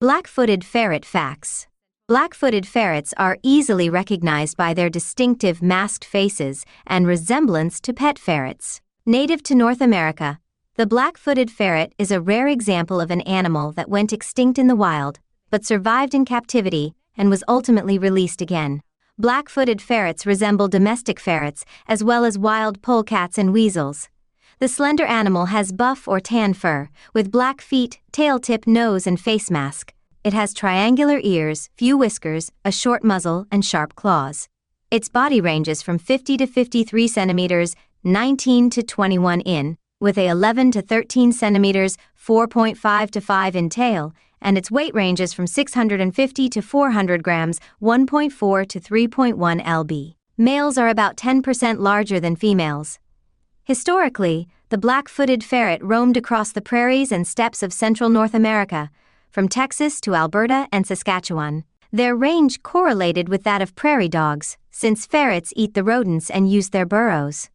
Black-footed ferret facts. Black-footed ferrets are easily recognized by their distinctive masked faces and resemblance to pet ferrets. Native to North America, the black-footed ferret is a rare example of an animal that went extinct in the wild, but survived in captivity and was ultimately released again. Black-footed ferrets resemble domestic ferrets as well as wild polecats and weasels. The slender animal has buff or tan fur, with black feet, tail tip, nose, and face mask. It has triangular ears, few whiskers, a short muzzle, and sharp claws. Its body ranges from 50 to 53 centimeters, 19 to 21 in, with a 11 to 13 centimeters, 4.5 to 5 in tail, and its weight ranges from 650 to 400 grams, 1.4 to 3.1 lb. Males are about 10% larger than females. Historically, the black-footed ferret roamed across the prairies and steppes of central North America, from Texas to Alberta and Saskatchewan. Their range correlated with that of prairie dogs, since ferrets eat the rodents and use their burrows.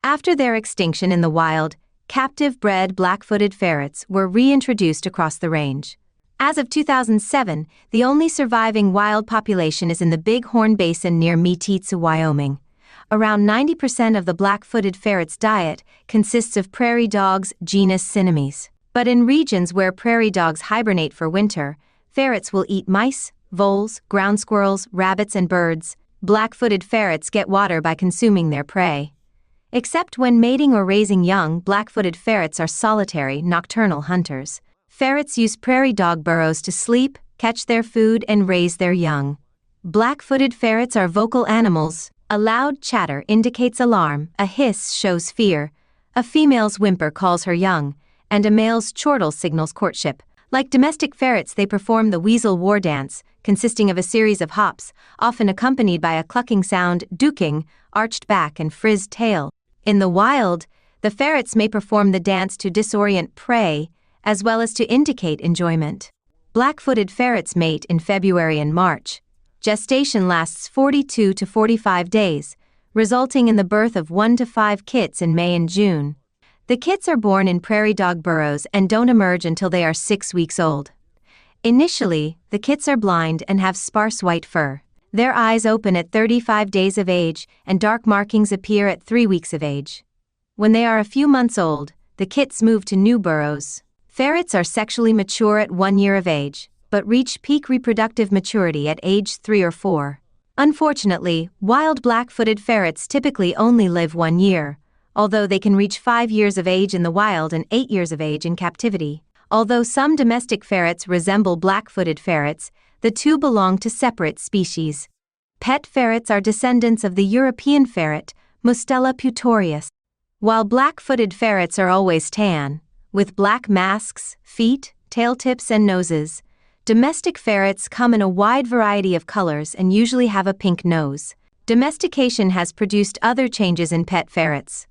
After their extinction in the wild, captive-bred black-footed ferrets were reintroduced across the range. As of 2007, the only surviving wild population is in the Big Horn Basin near Meeteetse, Wyoming. Around 90% of the black-footed ferret's diet consists of prairie dogs, genus Cynomys. But in regions where prairie dogs hibernate for winter, ferrets will eat mice, voles, ground squirrels, rabbits, and birds. Black-footed ferrets get water by consuming their prey. Except when mating or raising young, black-footed ferrets are solitary, nocturnal hunters. Ferrets use prairie dog burrows to sleep, catch their food, and raise their young. Black-footed ferrets are vocal animals. A loud chatter indicates alarm, a hiss shows fear, a female's whimper calls her young, and a male's chortle signals courtship. Like domestic ferrets, they perform the weasel war dance, consisting of a series of hops, often accompanied by a clucking sound, duking, arched back, and frizzed tail. In the wild, the ferrets may perform the dance to disorient prey, as well as to indicate enjoyment. Black-footed ferrets mate in February and March. Gestation lasts 42 to 45 days, resulting in the birth of 1 to 5 kits in May and June. The kits are born in prairie dog burrows and don't emerge until they are 6 weeks old. Initially, the kits are blind and have sparse white fur. Their eyes open at 35 days of age, and dark markings appear at 3 weeks of age. When they are a few months old, the kits move to new burrows. Ferrets are sexually mature at 1 year of age, but reach peak reproductive maturity at age 3 or 4. Unfortunately, wild black-footed ferrets typically only live 1 year, although they can reach 5 years of age in the wild and 8 years of age in captivity. Although some domestic ferrets resemble black-footed ferrets, the two belong to separate species. Pet ferrets are descendants of the European ferret, Mustela putorius. While black-footed ferrets are always tan, with black masks, feet, tail tips, and noses, domestic ferrets come in a wide variety of colors and usually have a pink nose. Domestication has produced other changes in pet ferrets.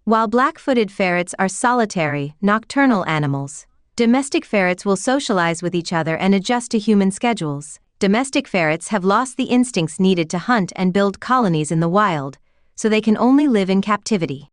While black-footed ferrets are solitary, nocturnal animals, domestic ferrets will socialize with each other and adjust to human schedules. Domestic ferrets have lost the instincts needed to hunt and build colonies in the wild, so they can only live in captivity.